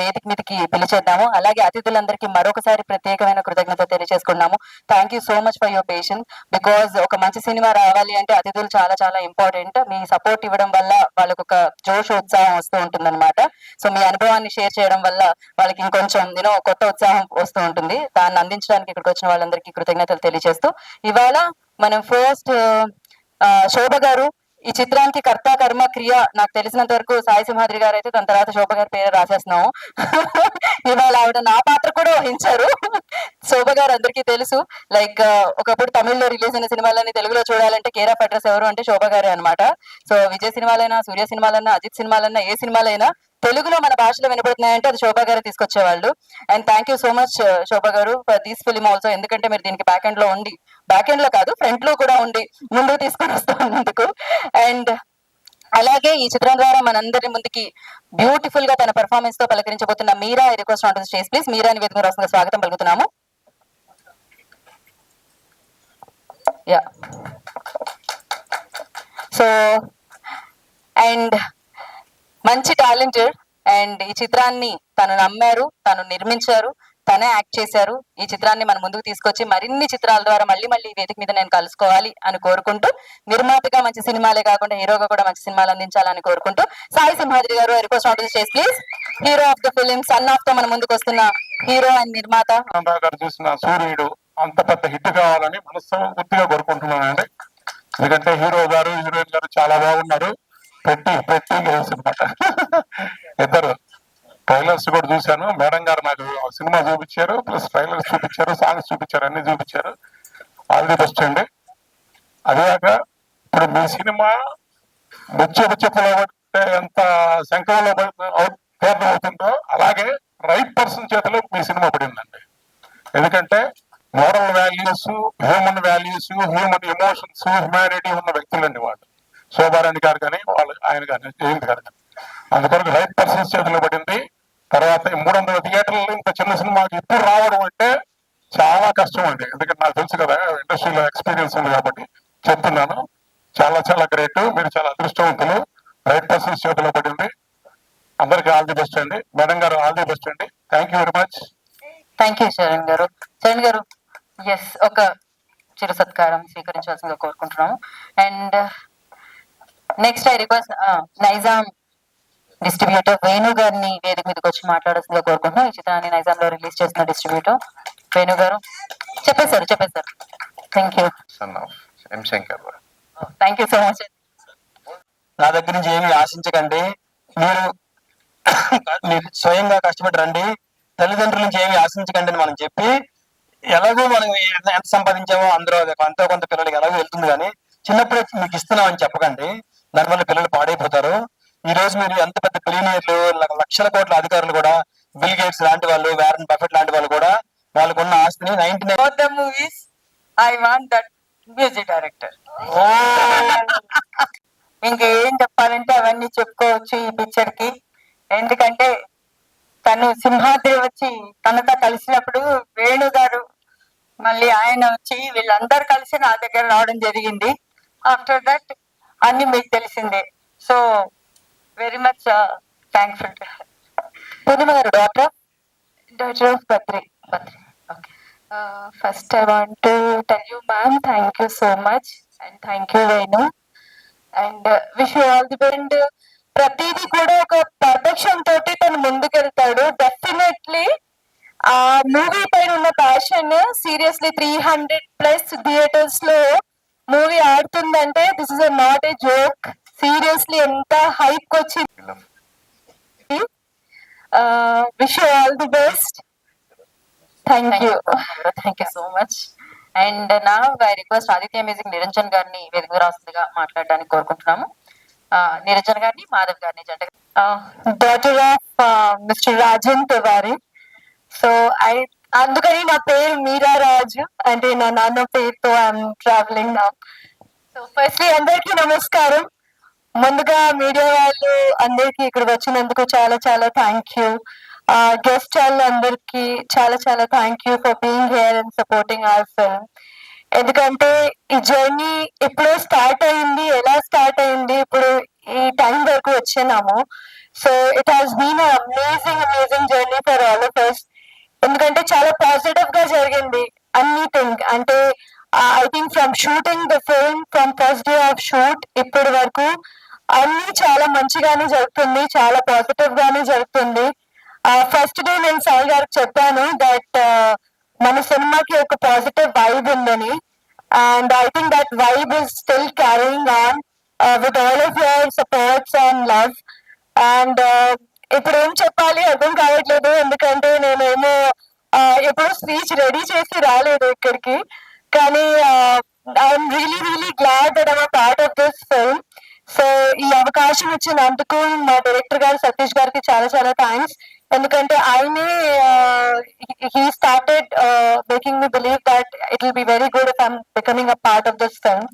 వేదిక మీదకి పిలిచేద్దాము. అలాగే అతిథులందరికీ మరొకసారి ప్రత్యేకమైన కృతజ్ఞత తెలియజేసుకున్నాము. Thank you so much for your patience. Because ఒక మంచి సినిమా రావాలి అంటే అతిథులు చాలా చాలా ఇంపార్టెంట్. మీ సపోర్ట్ ఇవ్వడం వల్ల వాళ్ళకు ఒక జోష్ ఉత్సాహం వస్తూ ఉంటుంది అనమాట. సో మీ అనుభవాన్ని షేర్ చేయడం వల్ల వాళ్ళకి ఇంకొంచెం కొత్త ఉత్సాహం వస్తూ ఉంటుంది. దాన్ని అందించడానికి ఇక్కడికి వచ్చిన వాళ్ళందరికీ కృతజ్ఞతలు తెలియజేస్తూ ఇవాళ మనం ఫస్ట్ శోభ గారు ఈ చిత్రానికి కర్త కర్మ క్రియ నాకు తెలిసినంత వరకు సాయి సింహాద్రి గారు అయితే దాని తర్వాత శోభ గారి పేరు రాసేస్తున్నాము. ఇవాళ ఆవిడ నా పాత్ర కూడా వహించారు. శోభ గారు అందరికీ తెలుసు. లైక్ ఒకప్పుడు తమిళ్లో రిలీజ్ అయిన సినిమాలని తెలుగులో చూడాలంటే కేర్ ఆఫ్ అడ్రస్ ఎవరు అంటే శోభ గారే అనమాట. సో విజయ్ సినిమాలైనా, సూర్య సినిమాలైనా, అజిత్ సినిమాలైనా, ఏ సినిమాలైనా తెలుగులో మన భాషలో వినపడుతున్నాయంటే అది శోభ గారు తీసుకొచ్చేవాళ్ళు. And thank you so much Shobha garu for these film also. ఎందుకంటే మీరు దీనికి బ్యాక్ ఎండ్ లో ఉండి, బ్యాక్ ఎండ్ లో కాదు ఫ్రంట్ లో కూడా ఉండి ముందుకు తీసుకొని వస్తున్నందుకు. అండ్ అలాగే ఈ చిత్రం ద్వారా మనందరి ముందుకి బ్యూటిఫుల్ గా తన పెర్ఫార్మెన్స్ తో పలకరించబోతున్న Meera request on to the stage please. మీరాని వేదిక రాసిన స్వాగతం పలుకుతున్నాము. యా సో అండ్ మంచి టాలెంటెడ్ అండ్ ఈ చిత్రాన్ని తను నమ్మారు, తను నిర్మించారు, తనే యాక్ట్ చేశారు. ఈ చిత్రాన్ని మన ముందుకు తీసుకొచ్చి మరిన్ని చిత్రాల ద్వారా మళ్ళీ మళ్ళీ వేదిక మీద నేను కలుసుకోవాలి అని కోరుకుంటూ, నిర్మాతగా మంచి సినిమాలే కాకుండా హీరోగా కూడా మంచి సినిమాలు అందించాలని కోరుకుంటూ సాయి సింహాద్రి గారు request on to the stage please. Hero of the film son of తో మన ముందుకు వస్తున్న హీరో అండ్ నిర్మాత. చూసిన సూర్యుడు అంత పెద్ద హిట్ కావాలని మనస్ఫూర్తిగా కోరుకుంటున్నానండి. ఎందుకంటే హీరో గారు హీరోయిన్ గారు చాలా బాగున్నారు. పెట్టి అనమాట. ఇద్దరు ట్రైలర్స్ కూడా చూశాను. మేడం గారు నాకు సినిమా చూపించారు, ప్లస్ ట్రైలర్స్ చూపించారు, సాంగ్స్ చూపించారు, అన్ని చూపించారు. ఆల్ ది బెస్ట్ అండి. అదేగాక ఇప్పుడు మీ సినిమా బుచ్చ పడితే ఎంత శంకరంలో పూర్ణం అవుతుందో అలాగే రైట్ పర్సన్ చేతిలో మీ సినిమా పడిందండి. ఎందుకంటే moral values, human values, human emotions, humanity ఉన్న వ్యక్తులండి వాళ్ళు. శోభారాణి గారు కానీ ఆయన కానీ జయంత్ గారు కానీ. అందుకొరకు రైట్ పర్సన్స్ చేతిలో పడింది. తర్వాత 300 థియేటర్లు ఇంత చిన్న సినిమాకి ఇప్పుడు రావడం అంటే చాలా కష్టం అండి. ఎందుకంటే నాకు తెలుసు కదా, ఇండస్ట్రీలో ఎక్స్పీరియన్స్ ఉంది కాబట్టి చెప్తున్నాను. చాలా చాలా గ్రేట్. మీరు చాలా అదృష్టవంతులు. రైట్ పర్సన్స్ చేతిలో పడింది. అందరికి ఆల్ ది బెస్ట్ అండి. మేడం గారు ఆల్ ది బెస్ట్ అండి. Thank you very much. Thank you Charan గారు. చరణ్ గారు ఎస్ ఒక చిరు సత్కారం స్వీకరించాల్సిందిగా కోరుకుంటున్నాము. And next I request Nizam distributor Venu గారిని వేదిక మీదకి వచ్చి మాట్లాడాల్సిందిగా కోరుకుంటున్నాం. ఈ చిత్రాన్ని నైజాం లో రిలీజ్ చేస్తున్న డిస్ట్రిబ్యూటర్ వేణు గారు. చెప్పేశారు. Thank you. Thank you so much. నా దగ్గర నుంచి ఏమి ఆశించకండి. మీరు స్వయంగా కష్టపడి రండి. తల్లిదండ్రుల నుంచి ఏమి ఆశించకండి అని మనం చెప్పి, ఎలాగో మనం ఎంత సంపాదించామో అందరూ అంతో కొంత పిల్లలకి ఎలాగో వెళ్తుంది. కానీ చిన్నప్పుడే మీకు ఇస్తున్నామని చెప్పకండి. దానివల్ల పిల్లలు పాడైపోతారు. ఈ రోజు మీరు ఎంత పెద్ద బిలియనీర్లు, లక్షల కోట్ల అధికారులు కూడా, బిల్ గేట్స్ లాంటి వాళ్ళు, వారెన్ బఫెట్ లాంటి వాళ్ళు కూడా వాళ్ళకున్న ఆస్తిని 99 movies I want that music director. ఇంకా ఏం చెప్పాలంటే అవన్నీ చెప్పుకోవచ్చు ఈ పిక్చర్ కి. ఎందుకంటే తను సింహాద్రి వచ్చి తనతో కలిసినప్పుడు వేణు గారు మళ్ళీ ఆయన వచ్చి వీళ్ళందరూ కలిసి నా దగ్గర రావడం జరిగింది. ఆఫ్టర్ దట్ అన్ని మీకు తెలిసిందే. So very much thankful. Purnima garu doctor of Badri. Okay, first I want to tell you ma'am thank you so much and thank you Venu and wish you all the best. ప్రతిదీ కూడా ఒక పర్ఫెక్షన్ తోటి తను ముందుకెళ్తాడు. డెఫినెట్లీ ఆ movie పైన ఉన్న ప్యాషన్ సీరియస్లీ 300+ థియేటర్స్ లో movie ఆడుతుందంటే this is not a joke. Seriously ఎంత హైప్ వచ్చింది. Wish you all the best. Thank you so much. And నా I request Aditya music Niranjan గారిని వేదిక రాస్తుందిగా మాట్లాడడానికి కోరుకుంటున్నాము. నిరంజన్ గారిని, మాధవ్ గారిని జంటగా. Daughter of mister Rajan Tiwari. So అందుకని నా పేరు మీరా రాజు, అంటే నా నాన్న పేరుతో ఐఎమ్ ట్రావెలింగ్ నా. సో ఫస్ట్లీ అందరికీ నమస్కారం. ముందుగా మీడియా వాళ్ళు అందరికి ఇక్కడికి వచ్చినందుకు చాలా చాలా థ్యాంక్ యూ. గెస్ట్ వాళ్ళు అందరికి చాలా చాలా thank you for being here and supporting hour film. ఎందుకంటే ఈ జర్నీ ఎప్పుడో స్టార్ట్ అయింది, ఎలా స్టార్ట్ అయింది, ఇప్పుడు ఈ టైం వరకు వచ్చేనాము. So it has been amazing journey. Of shoot ఇప్పటి వరకు అన్ని చాలా మంచిగానే జరుగుతుంది, చాలా పాజిటివ్ గానే జరుగుతుంది. ఫస్ట్ డే నేను సాయి గారికి చెప్పాను దట్ మన సినిమాకి ఒక పాజిటివ్ వైబ్ ఉందని, and I think that vibe is still carrying on with all of your supports and love. And ఇప్పుడు ఏం చెప్పాలి అర్థం కావట్లేదు, ఎందుకంటే నేనేమో ఎప్పుడు స్పీచ్ రెడీ చేసి రాలేదు ఇక్కడికి. కానీ I'm really really glad that I'm part of this film. So ఈ అవకాశం ఇచ్చినందుకు మా డైరెక్టర్ గారు సతీష్ గారికి చాలా చాలా థ్యాంక్స్. ఎందుకంటే ఆయనే he started making me believe that it will be very good if I'm becoming a part of this film.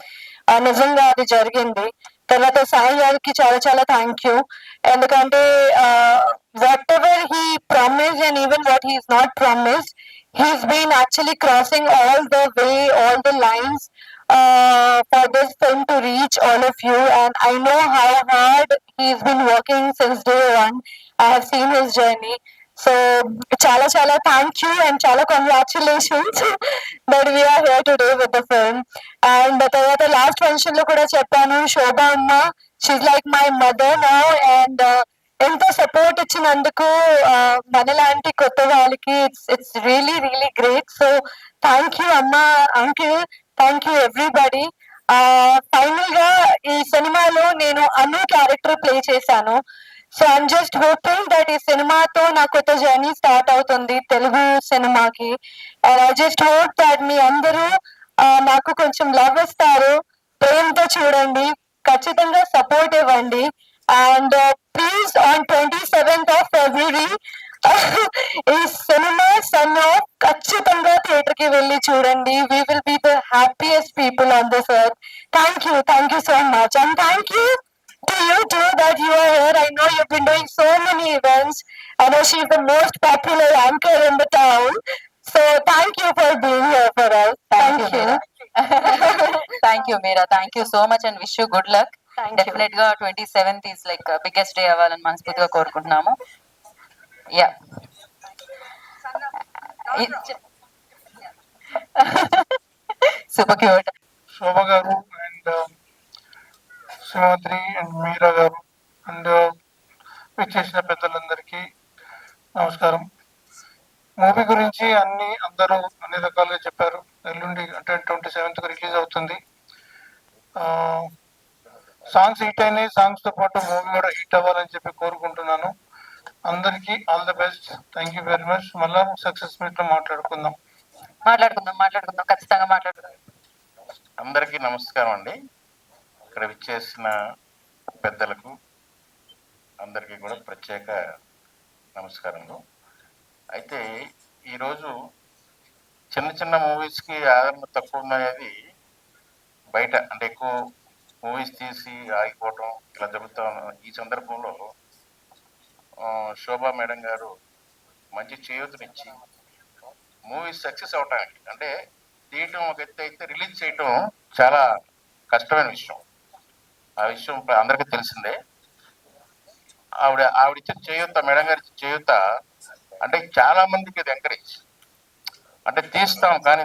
నిజంగా అది జరిగింది. తర్వాత సాయి గారికి చాలా చాలా థ్యాంక్ యూ. ఎందుకంటే what ever he promised and even what he is not promised, he's been actually crossing all the way, all the lines for this film to reach all of you. And I know how hard he's been working since day one. I have seen his journey. So chala chala thank you and chala congratulations that we are here today with the film. And the last function lo kuda cheppanu, Shobha amma, she's like my mother now. And ఎంత support ఇచ్చినందుకు మనలాంటి కొత్త వాళ్ళకి it's really really great. So thank you అమ్మా, uncle, thank you everybody. Final గా ఈ సినిమాలో నేను అను క్యారెక్టర్ ప్లే చేశాను. So I'm just hoping that ఈ సినిమాతో నా కొత్త జర్నీ స్టార్ట్ అవుతుంది తెలుగు సినిమాకి. And I just hope that మీ అందరూ నాకు కొంచెం లవ్ ఇస్తారు, ప్రేమతో చూడండి, ఖచ్చితంగా సపోర్ట్ ఇవ్వండి. And please on 27th of February ఈ సినిమా సన్ ఆఫ్ ఖచ్చితంగా థియేటర్ కి వెళ్ళి చూడండి. We will be the happiest people on this earth. Thank you so much, and thank you to you too that you are here. I know you've been doing so many events. I know she's the most popular anchor in the town. So thank you for being here for us. Thank you. Thank you Meera, thank you so much and wish you good luck. Definite గా 27th is like biggest day అవ్వాలని మనస్ఫూర్తిగా కోరుకుంటున్నాము. Yeah super cute. శోభ గారు and Simhadri and మీరా గారు and విచ్చేసిన పెద్దలందరికీ నమస్కారం. Movie గురించి అందరూ అన్ని రకాలుగా చెప్పారు. ఎల్లుండి అంటే 27th రిలీజ్ అవుతుంది. సాంగ్స్ హిట్ అయినాయి, సాంగ్స్ తో పాటు మూవీ కూడా హిట్ అవ్వాలని చెప్పి కోరుకుంటున్నాను. అందరికీ all the best. Thank you very much. మళ్ళా సక్సెస్ మీట్ లో మాట్లాడుకుందాం ఖచ్చితంగా మాట్లాడుకుందాం. అందరికీ నమస్కారం అండి. ఇక్కడ విచ్చేసిన పెద్దలకు అందరికీ కూడా ప్రత్యేక నమస్కారములు. అయితే ఈరోజు చిన్న చిన్న మూవీస్కి ఆదరణ తక్కువ ఉందనేది బయట, అంటే ఎక్కువ మూవీస్ తీసి ఆగిపోవటం ఇలా జరుగుతూ ఉన్న ఈ సందర్భంలో శోభా మేడం గారు మంచి చేయూతనిచ్చి మూవీస్ సక్సెస్ అవటానికి, అంటే తీయటం ఒక ఎత్తు అయితే రిలీజ్ చేయటం చాలా కష్టమైన విషయం. ఆ విషయం అందరికీ తెలిసిందే. ఆవిడిచ్చిన చేయూత, మేడం గారి చేయూత అంటే చాలా మందికి ఇది ఎంకరేజ్. అంటే తీస్తాం కానీ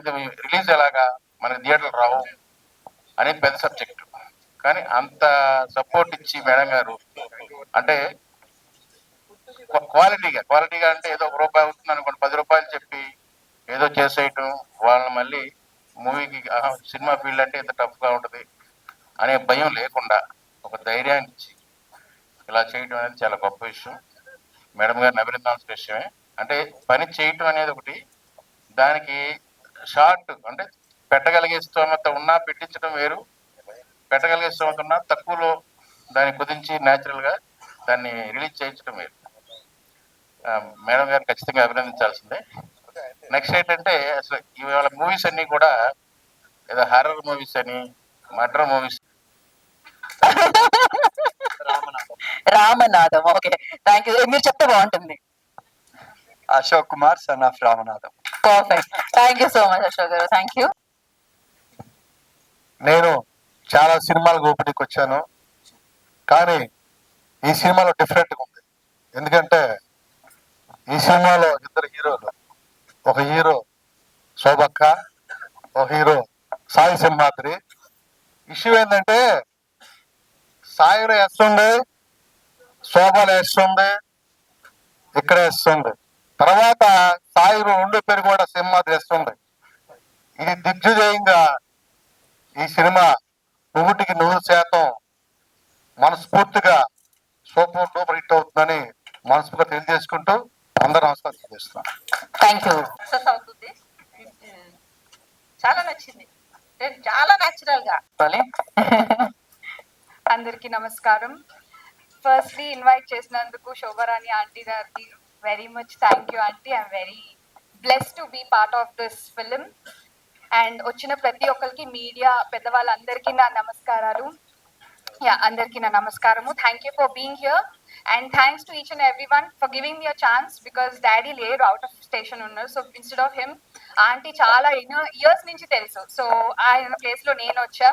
రిలీజ్ ఎలాగా, మనకి థియేటర్లు రావు అనేది పెద్ద సబ్జెక్టు. కానీ అంత సపోర్ట్ ఇచ్చి మేడం గారు అంటే క్వాలిటీగా అంటే ఏదో ₹1 అవుతుంది అనుకోండి, ₹10 చెప్పి ఏదో చేసేయటం, వాళ్ళని మళ్ళీ మూవీకి సినిమా ఫీల్డ్ అంటే ఎంత టఫ్గా ఉంటుంది అనే భయం లేకుండా ఒక ధైర్యాన్ని ఇచ్చి ఇలా చేయటం అనేది చాలా గొప్ప విషయం. మేడం గారిని అభినందించాల్సిన విషయమే. అంటే పని చేయటం అనేది ఒకటి, దానికి షార్ట్ అంటే పెట్టగలిగే స్తోమత ఉన్నా పెట్టించడం వేరు, పెట్టగలిగే స్తోమత ఉన్నా తక్కువలో దాన్ని కుదించి న్యాచురల్గా దాన్ని రిలీజ్ చేయించడం వేరు. మేడం గారు ఖచ్చితంగా అభినందించాల్సిందే. నెక్స్ట్ ఏంటంటే అసలు ఇవాళ మూవీస్ అన్నీ కూడా ఏదో హారర్ మూవీస్ అని, murder movies. Ramanatham. Okay, thank you. మీరు చెప్తే బాగుంటుంది. Ashok Kumar, son of Ramanatham. Perfect. Thank you so much Ashok garu. Thank you. నేను చాలా సినిమాలకు ఓపెనింగ్కి వచ్చాను, కానీ ఈ సినిమాలో డిఫరెంట్గా ఉంది. ఎందుకంటే ఈ సినిమాలో 2 హీరోలు, ఒక హీరో శోభక్క, ఒక హీరో సాయి సింహాద్రి. ఈ ఇష్యూ ఏంటంటే సాయిలో ఎస్ ఉంది, శోభలో ఎస్ ఉంది, ఇక్కడ ఎస్ ఉంది. తర్వాత సాయి రెండో పేరు కూడా సినిమా ఎస్ ఉంది. ఇది దిగ్విజయంగా ఈ సినిమా 100% మనస్ఫూర్తిగా సూపర్ డూపర్ హిట్ అవుతుందని మనస్ఫూర్తిగా తెలియజేసుకుంటూ అందరూ నమస్కారం తెలియజేస్తున్నాను. Thank you. సక్సెస్ అవుతుంది. చాలా నచ్చింది, చాలా న్యాచురల్ గా. అందరికి నమస్కారం. ఫస్ట్లీ ఇన్వైట్ చేసినందుకు శోభరాణి ఆంటీ గారికి very much thank you aunty. I'm very blessed to be part of this film. And వచ్చిన ప్రతి ఒక్కరికి మీడియా పెద్దవాళ్ళందరికీ నా నమస్కారాలు. అందరికీ నా నమస్కారము. Thank you for being here and thanks to each and every one for giving me a chance because daddy లేరు, out of station ఉన్నారు. So instead of him aunty చాలా ఇయర్స్ నుంచి తెలుసు, సో ఆయన ప్లేస్ లో నేను వచ్చా.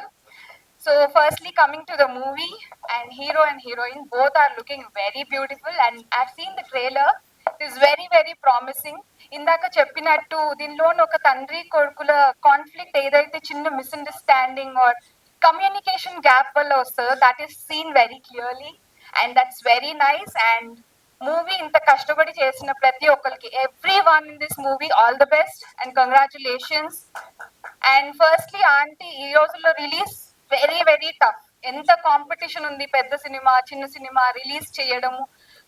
So firstly coming to the movie, and hero and heroine both are looking very beautiful and I've seen the trailer. It is very very promising. ఇందాక చెప్పినట్టు దీనిలో ఒక తండ్రి కొడుకుల కాన్ఫ్లిక్ట్ ఏదైతే చిన్న మిస్అండర్స్టాండింగ్ ఆర్ కమ్యూనికేషన్ గ్యాప్ వల్ల వస్తుందో that is seen very clearly and that's very nice. And movie ఇంత కష్టపడి చేసిన ప్రతి ఒక్కరికి every one in this movie all the best and congratulations. And firstly aunty ఈ రోజుల్లో రిలీజ్ వెరీ వెరీ టఫ్. ఎంత కాంపిటీషన్ ఉంది, పెద్ద సినిమా చిన్న సినిమా రిలీజ్ చేయడము,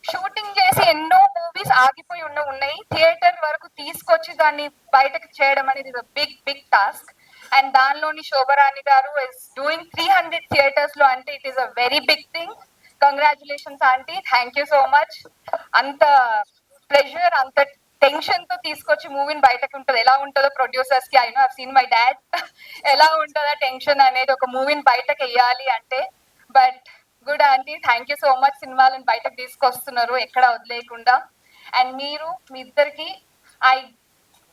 షూటింగ్ చేసి ఎన్నో మూవీస్ ఆగిపోయి ఉన్నాయి, థియేటర్ వరకు తీసుకొచ్చి దాన్ని బయటకు చేయడం అనేది బిగ్ బిగ్ టాస్క్. అండ్ దానిలోని శోభరాణి గారు ఇస్ డూయింగ్ 300 థియేటర్స్ లో అంటే it is a very big thing. Congratulations aunty, thank you so much. అంత ప్రెషర్ అంత టెన్షన్ తో తీసుకొచ్చి మూవీని బయటకు ఉంటుంది. ఎలా ఉంటుందో ప్రొడ్యూసర్స్ కి, I know have seen my dad, ఎలా ఉంటుందో టెన్షన్ అనేది ఒక మూవీని బయటకు వెయ్యాలి అంటే. But good aunty, thank you so much. సినిమాలను బయటకు తీసుకొస్తున్నారు ఎక్కడ వదిలేయకుండా. అండ్ మీరు మీ ఇద్దరికి I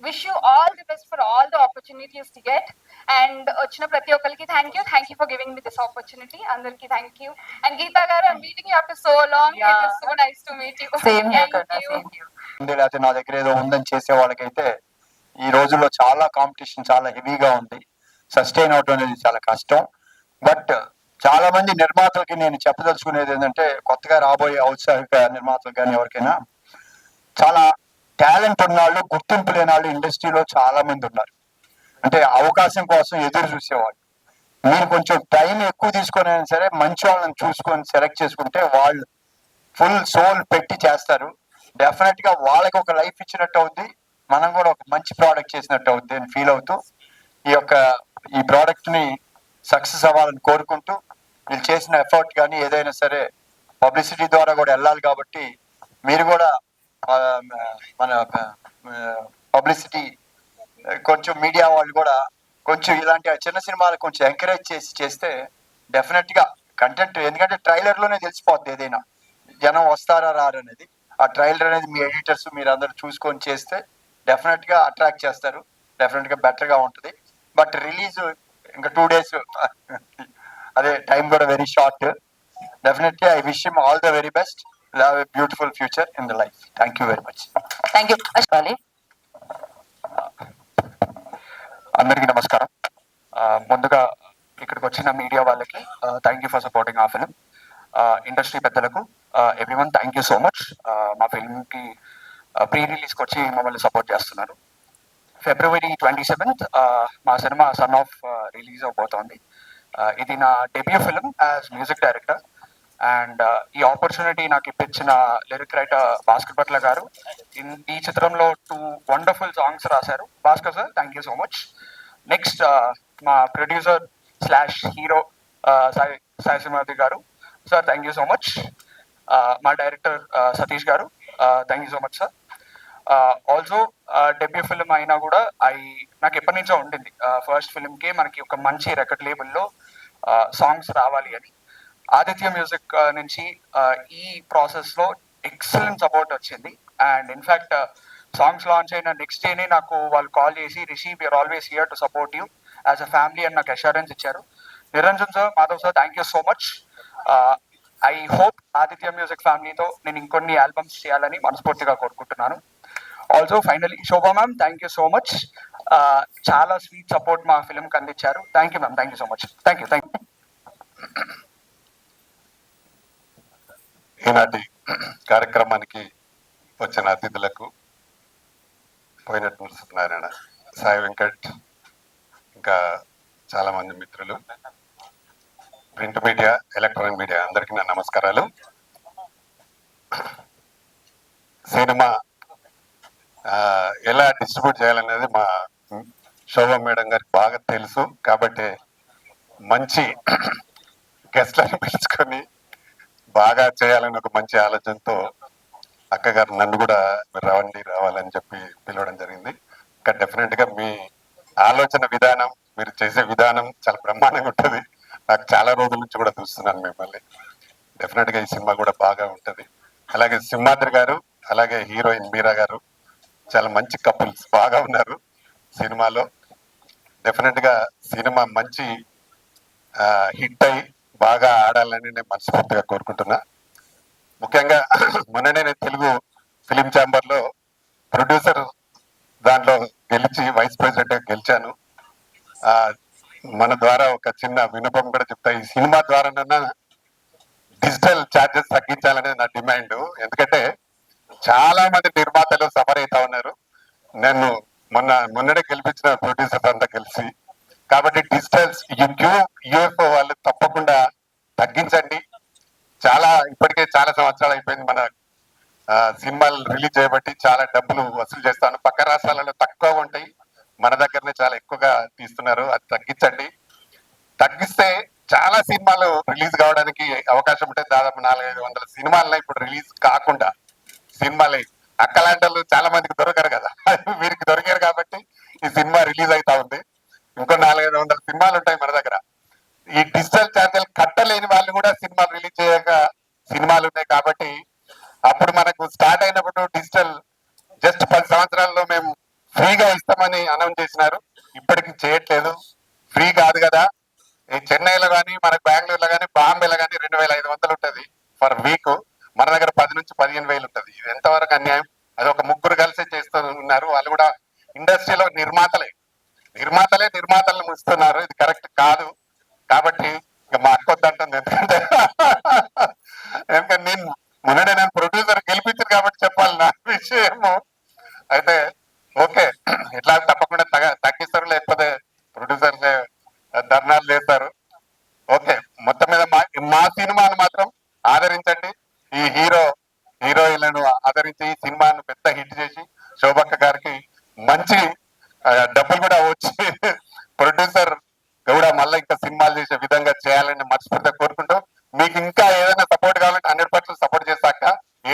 wish you all the best for all the opportunities to get. And వచ్చిన ప్రతి ఒక్కరికి thank you for giving me this opportunity. అందరికి థ్యాంక్ యూ. అండ్ గీతా గారు, I meeting you after so long. It is so nice to meet you. Same here. లేకపోతే నా దగ్గర ఏదో ఉందని చేసే వాళ్ళకైతే ఈ రోజుల్లో చాలా కాంపిటీషన్ చాలా హెవీగా ఉంది. సస్టైన్ అవడం అనేది చాలా కష్టం. బట్ చాలా మంది నిర్మాతలకి నేను చెప్పదలుచుకునేది ఏంటంటే, కొత్తగా రాబోయే ఔత్సాహిక నిర్మాతలకు కానీ ఎవరికైనా, చాలా టాలెంట్ ఉన్న వాళ్ళు, గుర్తింపు లేని వాళ్ళు ఇండస్ట్రీలో చాలా మంది ఉన్నారు. అంటే అవకాశం కోసం ఎదురు చూసేవాళ్ళు. మీరు కొంచెం టైం ఎక్కువ తీసుకొని అయినా సరే మంచి వాళ్ళని చూసుకొని సెలెక్ట్ చేసుకుంటే వాళ్ళు ఫుల్ సోల్ పెట్టి చేస్తారు. డెఫినెట్ గా వాళ్ళకి ఒక లైఫ్ ఇచ్చినట్టు అవుద్ది, మనం కూడా ఒక మంచి ప్రోడక్ట్ చేసినట్టు అవుద్ది అని ఫీల్ అవుతూ ఈ ప్రోడక్ట్ ని సక్సెస్ అవ్వాలని కోరుకుంటూ, వీళ్ళు చేసిన ఎఫర్ట్ కానీ ఏదైనా సరే పబ్లిసిటీ ద్వారా కూడా వెళ్ళాలి. కాబట్టి మీరు కూడా మన పబ్లిసిటీ కొంచెం మీడియా వాళ్ళు కూడా కొంచెం ఇలాంటి చిన్న సినిమాలు కొంచెం ఎంకరేజ్ చేస్తే డెఫినెట్ గా కంటెంట్, ఎందుకంటే ట్రైలర్ లోనే తెలిసిపోద్ది ఏదైనా జనం వస్తారా రారు అనేది. ఆ ట్రైలర్ అనేది మీ ఎడిటర్స్ మీరు అందరూ చూసుకొని చేస్తే డెఫినెట్ గా అట్రాక్ట్ చేస్తారు, డెఫినెట్ గా బెటర్ గా ఉంటుంది. బట్ రిలీజ్ ఇంకా 2 days, అదే టైం కూడా very short. Definitely I wish him all the very best. Have a beautiful future in the life. Thank you very much. Thank you. అందరికీ నమస్కారం. ముందుగా ఇక్కడికి వచ్చిన మీడియా వాళ్ళకి థ్యాంక్ యూ ఫర్ సపోర్టింగ్ ఆ ఫిలిం. ఇండస్ట్రీ పెద్దలకు everyone thank you so much. మా ఫిల్మ్కి pre రిలీజ్కి వచ్చి మమ్మల్ని సపోర్ట్ చేస్తున్నారు. February 27th మా సినిమా సన్ ఆఫ్ రిలీజ్ అవబోతోంది. ఇది నా debut film as music director. And ఈ ఆపర్చునిటీ నాకు ఇప్పించిన లిరిక్ రైటర్ భాస్కర్ భట్ల గారు ఈ చిత్రంలో 2 వండర్ఫుల్ సాంగ్స్ రాశారు. Bhaskar sir, thank you so much. Next మా ప్రొడ్యూసర్ / హీరో సాయి సింహాద్రి గారు, sir thank you so much. మా డైరెక్టర్ సతీష్ గారు, thank you so much sir. Also debut film అయినా కూడా నాకు ఎప్పటి నుంచో ఉండింది, ఫస్ట్ ఫిలింకి మనకి ఒక మంచి రికార్డ్ లేబుల్లో సాంగ్స్ రావాలి అని. ఆదిత్య మ్యూజిక్ నుంచి ఈ ప్రాసెస్లో ఎక్సలెంట్ సపోర్ట్ వచ్చింది. అండ్ ఇన్ఫ్యాక్ట్ సాంగ్స్ లాంచ్ అయిన నెక్స్ట్ డేనే నాకు వాళ్ళు కాల్ చేసి, Rishi we are always here to support you as a family అని నాకు అష్యూరెన్స్ ఇచ్చారు. Niranjan sir, Madhav sir, thank you so much. I hope Aditya music ఫ్యామిలీతో నేను ఇంకొన్ని ఆల్బమ్స్ చేయాలని మనస్ఫూర్తిగా కోరుకుంటున్నాను. Also finally Shobha ma'am, thank you so much. చాలా స్వీట్ సపోర్ట్ మా ఫిల్మ్కి అందించారు. Thank you ma'am, thank you so much. Thank you. ఈనాటి కార్యక్రమానికి వచ్చిన అతిథులకు పోయినట్టు సత్యనారాయణ, సాయి వెంకట్, ఇంకా చాలా మంది మిత్రులు, ప్రింట్ మీడియా, ఎలక్ట్రానిక్ మీడియా అందరికీ నా నమస్కారాలు. సినిమా ఎలా డిస్ట్రిబ్యూట్ చేయాలనేది మా శోభా మేడం గారికి బాగా తెలుసు కాబట్టి మంచి గెస్ట్లను పిలుచుకొని బాగా చేయాలని ఒక మంచి ఆలోచనతో అక్కగారు నన్ను కూడా మీరు రావాలని చెప్పి పిలవడం జరిగింది. ఇంకా డెఫినెట్ గా మీ ఆలోచన విధానం, మీరు చేసే విధానం చాలా బ్రహ్మాండంగా ఉంటుంది. నాకు చాలా రోజుల నుంచి కూడా చూస్తున్నాను మిమ్మల్ని. డెఫినెట్ గా ఈ సినిమా కూడా బాగా ఉంటుంది. అలాగే సింహాద్రి గారు, అలాగే హీరోయిన్ మీరా గారు చాలా మంచి కపుల్స్, బాగా ఉన్నారు సినిమాలో. డెఫినెట్ గా సినిమా మంచి హిట్ అయి బాగా ఆడాలని నేను మనస్ఫూర్తిగా కోరుకుంటున్నా. ముఖ్యంగా మొన్ననే నేను తెలుగు ఫిలిం ఛాంబర్ లో ప్రొడ్యూసర్ దాంట్లో గెలిచి వైస్ ప్రెసిడెంట్ గా గెలిచాను. మన ద్వారా ఒక చిన్న విన్నపం కూడా చెప్తా, ఈ సినిమా ద్వారానన్నా డిజిటల్ ఛార్జెస్ తగ్గించాలనేది నా డిమాండ్. ఎందుకంటే చాలా మంది నిర్మాతలు సఫర్ అవుతా ఉన్నారు. నేను మొన్ననే గెలిపించిన ప్రొడ్యూసర్స్ అంతా కలిసి. కాబట్టి డిజిటల్స్ యూఎఫ్ఓ వాళ్ళు తప్పకుండా తగ్గించండి. ఇప్పటికే చాలా సంవత్సరాలు అయిపోయింది మన సినిమాలు రిలీజ్ చేయబట్టి చాలా డబ్బులు వసూలు చేస్తాను. పక్క రాష్ట్రాలలో తక్కువ ఉంటాయి, మన దగ్గరనే చాలా ఎక్కువగా తీస్తున్నారు. అది తగ్గించండి. తగ్గిస్తే చాలా సినిమాలు రిలీజ్ కావడానికి అవకాశం ఉంటుంది. దాదాపు 400-500 సినిమాలనే ఇప్పుడు రిలీజ్ కాకుండా సినిమాలే అక్కలాంటి వాళ్ళు చాలా మందికి దొరకరు కదా, వీరికి దొరికారు కాబట్టి ఈ సినిమా రిలీజ్ అవుతా ఉంది. ఇంకో 400-500 సినిమాలు ఉంటాయి మన దగ్గర. ఈ డిజిటల్ ఛార్జీలు కట్టలేని వాళ్ళు కూడా సినిమాలు రిలీజ్ చేయక సినిమాలు ఉన్నాయి. కాబట్టి అప్పుడు మనకు స్టార్ట్ అయినప్పుడు డిజిటల్ జస్ట్ 10 సంవత్సరాల్లో మేము ఫ్రీగా ఇస్తామని అనౌన్స్ చేసినారు. ఇప్పటికి చేయట్లేదు. ఫ్రీ కాదు కదా. ఈ చెన్నైలో కానీ, మనకు బెంగళూరులో కానీ, బాంబేలో కానీ 2500 ఉంటుంది ఫర్ వీక్. మన దగ్గర 10 నుంచి 15,000 ఉంటుంది. ఇది ఎంతవరకు అన్యాయం? అది ఒక ముగ్గురు కలిసి చేస్తూ ఉన్నారు. వాళ్ళు కూడా ఇండస్ట్రీలో నిర్మాతలను ముస్తున్నారు. ఇది కరెక్ట్ కాదు. కాబట్టి ఇక మా అక్క వద్దంటుంది. ఎందుకంటే నేను ప్రొడ్యూసర్ గెలిపించాను కాబట్టి చెప్పాలి నా విషయము. అయితే ఓకే, ఇట్లా తప్పకుండా తగ్గిస్తారు, లేకపోతే ప్రొడ్యూసర్స్ ధర్నాలు చేస్తారు. ఓకే, మొత్తం మీద మా సినిమాను మాత్రం ఆదరించండి. ఈ హీరోయిన్లను ఆదరించి ఈ సినిమాను పెద్ద హిట్ చేసి శోభక్క గారికి మంచి డబ్బులు కూడా వచ్చి ప్రొడ్యూసర్ కూడా మళ్ళీ ఇంకా సినిమాలు చేసే విధంగా చేయాలని మనస్ఫూర్తిగా కోరుకుంటూ, మీకు ఇంకా ఏదైనా సపోర్ట్ కావాలంటే 100% సపోర్ట్ చేశాక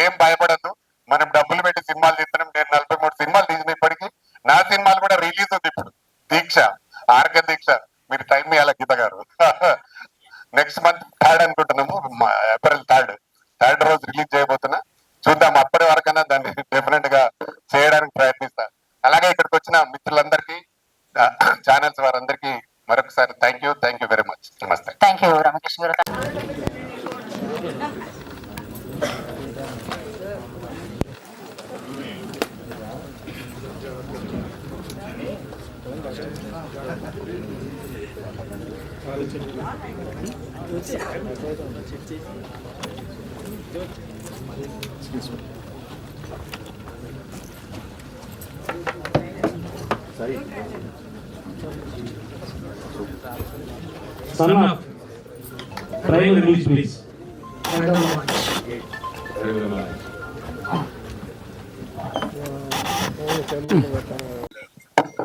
ఏం భయపడద్దు. మనం డబ్బులు పెట్టి సినిమాలు తీస్తున్నాం. నేను 43 సినిమాలు తీసిన ఇప్పటికీ. నా సినిమాలు కూడా రిలీజ్ ఉంది ఇప్పుడు. ఆర్క దీక్ష మీరు టైం ఇవ్వాలి గీత గారు. నెక్స్ట్ మంత్ 3rd అనుకుంటున్నాము, ఏప్రిల్ 3rd రోజు రిలీజ్ చేయబోతున్నా. చూద్దాం, అప్పటి వరకైనా దాన్ని డెఫినెట్ గా చేయడానికి ప్రయత్నిస్తా. అలాగే ఇక్కడికి వచ్చిన మిత్రులందరికీ, ఛానల్స్ వారందరికీ మరొకసారి థ్యాంక్ యూ వెరీ మచ్. నమస్తే. థ్యాంక్ యూ రామకృష్ణ గారు. Son of prime release, please.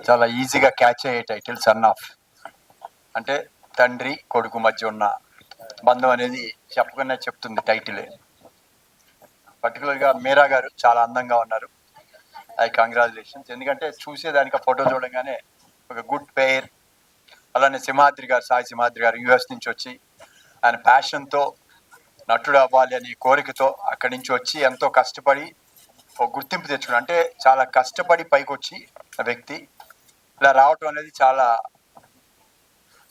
చాలా ఈజీగా క్యాచ్ అయ్యే టైటిల్ సన్ ఆఫ్. అంటే తండ్రి కొడుకు మధ్య ఉన్న బంధం అనేది చెప్పకుండా చెప్తుంది టైటిలే. పర్టికులర్గా మీరా గారు చాలా అందంగా ఉన్నారు. కంగ్రాచులేషన్స్. ఎందుకంటే చూసేదానికి ఆ ఫోటో చూడగానే ఒక గుడ్ పేర్. అలానే సాయి సింహాద్రి గారు యుఎస్ నుంచి వచ్చి ఆయన ప్యాషన్తో నటుడు అవ్వాలి అనే కోరికతో అక్కడి నుంచి వచ్చి ఎంతో కష్టపడి ఒక గుర్తింపు తెచ్చుకున్నాడు. అంటే చాలా కష్టపడి పైకి వచ్చి వ్యక్తి ఇలా రావటం అనేది చాలా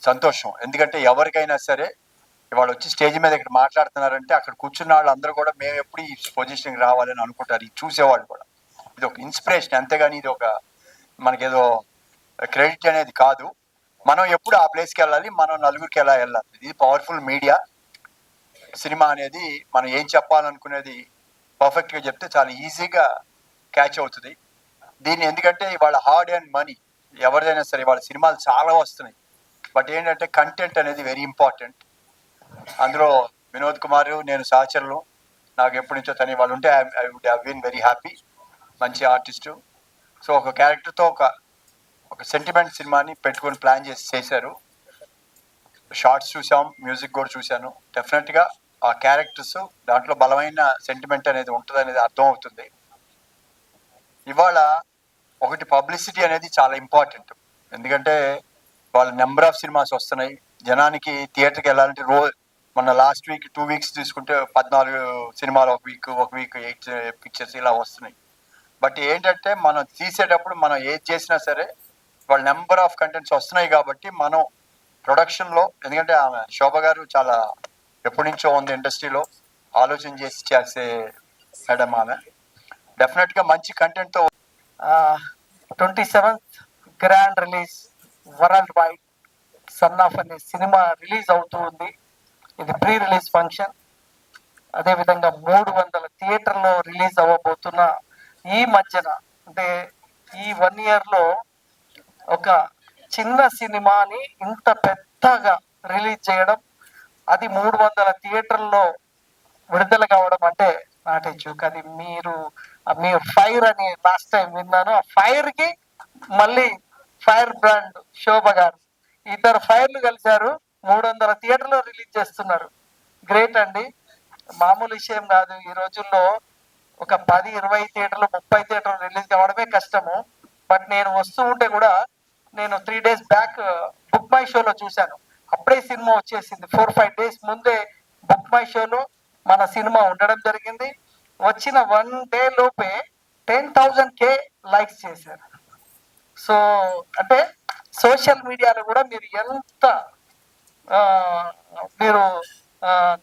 సంతోషం. ఎందుకంటే ఎవరికైనా సరే ఇవాళ వచ్చి స్టేజ్ మీద ఇక్కడ మాట్లాడుతున్నారంటే అక్కడ కూర్చున్న వాళ్ళు అందరూ కూడా మేము ఎప్పుడు ఈ పొజిషన్కి రావాలని అనుకుంటారు. ఇది చూసేవాళ్ళు కూడా ఇది ఒక ఇన్స్పిరేషన్, అంతేగాని ఇది ఒక మనకేదో క్రెడిట్ అనేది కాదు. మనం ఎప్పుడు ఆ ప్లేస్కి వెళ్ళాలి, మనం నలుగురికి ఎలా వెళ్ళాలి. ఇది పవర్ఫుల్ మీడియా. సినిమా అనేది మనం ఏం చెప్పాలనుకునేది పర్ఫెక్ట్గా చెప్తే చాలా ఈజీగా క్యాచ్ అవుతుంది. దీన్ని ఎందుకంటే ఇవాళ హార్డ్ అండ్ మనీ ఎవరిదైనా సరే వాళ్ళ సినిమాలు చాలా వస్తున్నాయి. బట్ ఏంటంటే కంటెంట్ అనేది వెరీ ఇంపార్టెంట్. అందులో వినోద్ కుమార్, నేను సహచరులు, నాకు ఎప్పటి నుంచో తని వాళ్ళు ఉంటే I would have been very happy. మంచి ఆర్టిస్టు. సో ఒక క్యారెక్టర్తో ఒక సెంటిమెంట్ సినిమాని పెట్టుకొని ప్లాన్ చేశారు. షార్ట్స్ చూసాం, మ్యూజిక్ కూడా చూశాను. డెఫినెట్గా ఆ క్యారెక్టర్స్ దాంట్లో బలమైన సెంటిమెంట్ అనేది ఉంటుంది అనేది అర్థం అవుతుంది. ఇవాళ ఒకటి పబ్లిసిటీ అనేది చాలా ఇంపార్టెంట్. ఎందుకంటే వాళ్ళ నెంబర్ ఆఫ్ సినిమాస్ వస్తున్నాయి. జనానికి థియేటర్కి వెళ్ళాలంటే మన లాస్ట్ వీక్ 2 weeks తీసుకుంటే 14 సినిమాలు ఒక వీక్ 8 పిక్చర్స్ ఇలా వస్తున్నాయి. బట్ ఏంటంటే మనం తీసేటప్పుడు మనం ఏది చేసినా సరే వాళ్ళ నెంబర్ ఆఫ్ కంటెంట్స్ వస్తున్నాయి కాబట్టి మనం ప్రొడక్షన్లో, ఎందుకంటే ఆమె శోభ గారు చాలా ఎప్పటి నుంచో ఉంది ఇండస్ట్రీలో, ఆలోచన చేసే మేడం ఆమె. డెఫినెట్గా మంచి కంటెంట్తో 27th grand release world wide son of అనే సినిమా రిలీజ్ అవుతూ ఉంది. ఇది ప్రీ రిలీజ్ ఫంక్షన్. అదేవిధంగా 300 థియేటర్లో రిలీజ్ అవ్వబోతున్న ఈ మధ్యన, అంటే ఈ 1 yearలో ఒక చిన్న సినిమాని ఇంత పెద్దగా రిలీజ్ చేయడం, అది 300 థియేటర్లో విడుదల కావడం అంటే నాట్ ఏ జోక్. అది మీరు ఫైర్ అని లాస్ట్ టైం విన్నాను. ఆ ఫైర్ కి మళ్ళీ ఫైర్ బ్రాండ్ శోభ గారు, ఇద్దరు ఫైర్లు కలిశారు, 300 థియేటర్లో రిలీజ్ చేస్తున్నారు. గ్రేట్ అండి, మామూలు విషయం కాదు. ఈ రోజుల్లో ఒక 10-20 థియేటర్లు 30 థియేటర్లు రిలీజ్ కావడమే కష్టము. బట్ నేను వస్తూ ఉంటే కూడా నేను 3 days బ్యాక్ బుక్ మై షోలో చూశాను. అప్పుడే సినిమా వచ్చేసింది. 4-5 days ముందే బుక్ మై షోలో మన సినిమా ఉండడం జరిగింది. వచ్చిన 1 day లోపే 10,000K లైక్స్ చేశారు. సో అంటే సోషల్ మీడియాలో కూడా మీరు ఎంత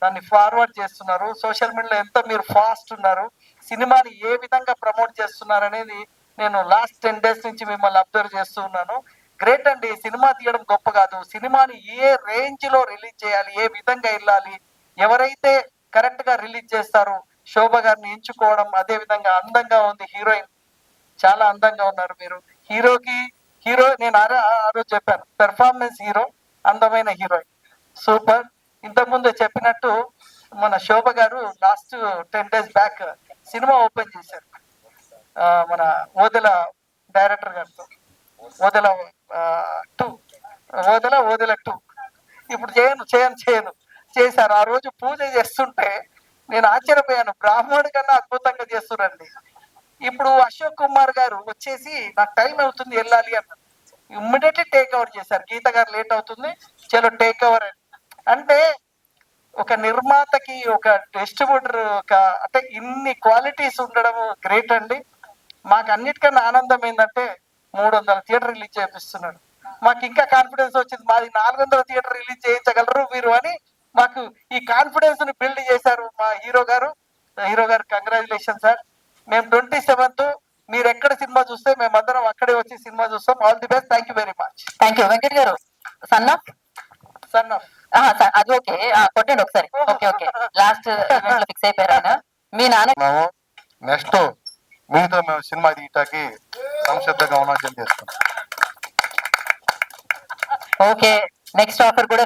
దాన్ని ఫార్వర్డ్ చేస్తున్నారు, సోషల్ మీడియాలో ఎంత మీరు ఫాస్ట్ ఉన్నారు, సినిమాని ఏ విధంగా ప్రమోట్ చేస్తున్నారు అనేది నేను లాస్ట్ 10 days నుంచి మిమ్మల్ని అబ్జర్వ్ చేస్తూ ఉన్నాను. గ్రేట్ అండి. సినిమా తీయడం గొప్ప కాదు, సినిమాని ఏ రేంజ్ లో రిలీజ్ చేయాలి, ఏ విధంగా వెళ్ళాలి, ఎవరైతే కరెక్ట్ గా రిలీజ్ చేస్తారు, శోభ గారిని ఎంచుకోవడం. అదే విధంగా అందంగా ఉంది హీరోయిన్, చాలా అందంగా ఉన్నారు మీరు. హీరో నేను ఆ రోజు చెప్పాను, పెర్ఫార్మెన్స్ హీరో, అందమైన హీరోయిన్, సూపర్. ఇంతకుముందు చెప్పినట్టు మన శోభ గారు last 10 days back cinema open చేశారు మన ఓదెల డైరెక్టర్ గారితో. ఓదెల 2 ఇప్పుడు చేయను చేశారు. ఆ రోజు పూజ చేస్తుంటే నేను ఆశ్చర్యపోయాను, బ్రాహ్మణుడి కన్నా అద్భుతంగా చేస్తున్నారండి. ఇప్పుడు అశోక్ కుమార్ గారు వచ్చేసి నాకు టైం అవుతుంది వెళ్ళాలి అన్నారు, ఇమ్మీడియట్లీ టేక్ ఓవర్ చేశారు. గీత గారు లేట్ అవుతుంది, చలో టేక్ ఓవర్ అని. అంటే ఒక నిర్మాతకి, ఒక డిస్ట్రిబ్యూటర్, అంటే ఇన్ని క్వాలిటీస్ ఉండడం గ్రేట్ అండి. మాకు అన్నిటికన్నా ఆనందం ఏంటంటే 300 థియేటర్ రిలీజ్ చేపిస్తున్నారు. మాకు ఇంకా కాన్ఫిడెన్స్ వచ్చింది, మాది 400 థియేటర్ రిలీజ్ చేయించగలరు మీరు అని. మాకు ఈ కాన్ఫిడెన్స్ ని బిల్డ్ చేశారు మా హీరో గారు. Congratulation sir. మేము 27th మీరు ఎక్కడ సినిమా చూస్తే మేమందరం అక్కడే వచ్చి సినిమా చూస్తాం. All the best. Thank you very much. Thank you. Venkat గారు, సన్ ఆఫ్ అది ఓకే, కొట్టండి ఒకసారి. ఓకే లాస్ట్ ఈవెంట్ లో ఫిక్స్ అయిపోయారు ఆయన. మీ నాన్న నెక్స్ట్ మీతో మేము సినిమా తీయటానికి సంసిద్ధంగా ఉన్నాం. ఓకే, నెక్స్ట్ ఆఫర్ కూడా